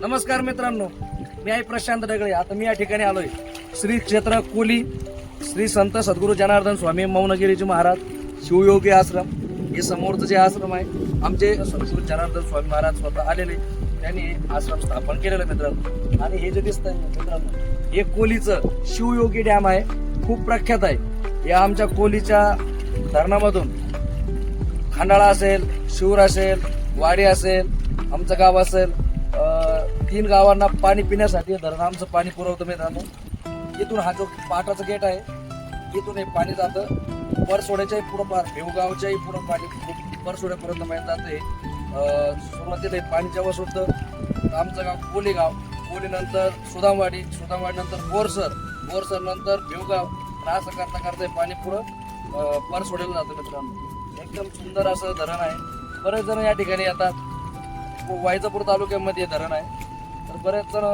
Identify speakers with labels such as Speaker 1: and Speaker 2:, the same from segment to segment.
Speaker 1: नमस्कार मित्रांनो, मी आहे प्रशांत ढगळे. आता मी या ठिकाणी आलोय श्री क्षेत्र कोली श्री संत सद्गुरू जनार्दन स्वामी मौनगिरीजी महाराज शिवयोगी आश्रम. हे समोरचं जे आश्रम आहे, आमचे सद्गुरू जनार्दन स्वामी महाराज स्वतः आलेले, त्यांनी आश्रम स्थापन केलेलं मित्रांनो. आणि हे जे दिसतंय मित्रांनो, हे कोलीचं शिवयोगी डॅम आहे, खूप प्रख्यात आहे. या आमच्या कोलीच्या धरणामधून खंडाळा असेल, शिवर असेल, वाडी असेल, आमचं गाव असेल, 3 गावांना पाणी पिण्यासाठी धरण आमचं पाणी पुरवतं मित्रांनो. इथून हा जो पाटाचा गेट आहे, इथून हे पाणी जातं परसोड्याच्याही पुढं, पार भेवगावच्याही पुढं पाणी परसोड्यापर्यंत पाणी जाते. सुरुवातीला हे पाणी जेव्हा सुटतं आमचं गाव कोली नंतर सुदामवाडी नंतर बोरसर नंतर भेवगाव, असं करता करता हे पाणी पुढं परसोड्याला जातं मित्रांनो. एकदम सुंदर असं धरण आहे. बरेच जण या ठिकाणी येतात. वायजापूर तालुक्यामध्ये धरण आहे, तर बरेच जण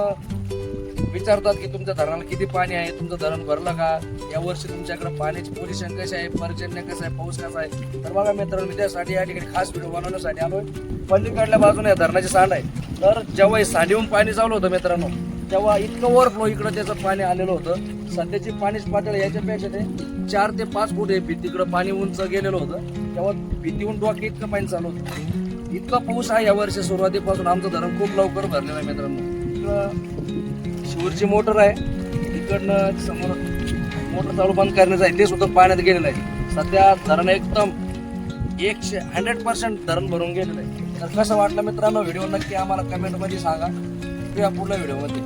Speaker 1: विचारतात की तुमच्या धरणाला किती पाणी आहे, तुमचं धरण भरलं का, यावर्षी तुमच्याकडे पाण्याची पोझिशन कशी आहे, पर्जन्य कसं आहे, पाऊस कसा आहे. तर बघा मित्रांनो, मी त्यासाठी या ठिकाणी खास व्हिडिओ बनवण्यासाठी आलोय. पलीकडल्या बाजूने या धरणाची सांड आहे. तर जेव्हा हे सांडीहून पाणी चालू होतं मित्रांनो, तेव्हा इतकं ओव्हरफ्लो इकडं त्याचं पाणी आलेलं होतं. सध्याची पाणीच पातळी याच्यापेक्षा ते 4 ते 5 फूट हे भीतीकडं पाणी उंच गेलेलं होतं. तेव्हा भीतीहून डोके इतकं पाणी चालू होतं. इतका पाऊस आहे यावर्षी. सुरुवातीपासून आमचं धरण खूप लवकर भरलेलं आहे मित्रांनो. इकडं शिवरची मोटर आहे, इकडनं समोर मोटर चालू बंद करण्याचं आहे, ते सुद्धा पाण्यात गेलेलं आहे. सध्या धरण एकदम 100% धरण भरून गेलेलं आहे. तर कसं वाटलं मित्रांनो व्हिडिओ, नक्की आम्हाला कमेंटमध्ये सांगा. पुढल्या व्हिडिओमध्ये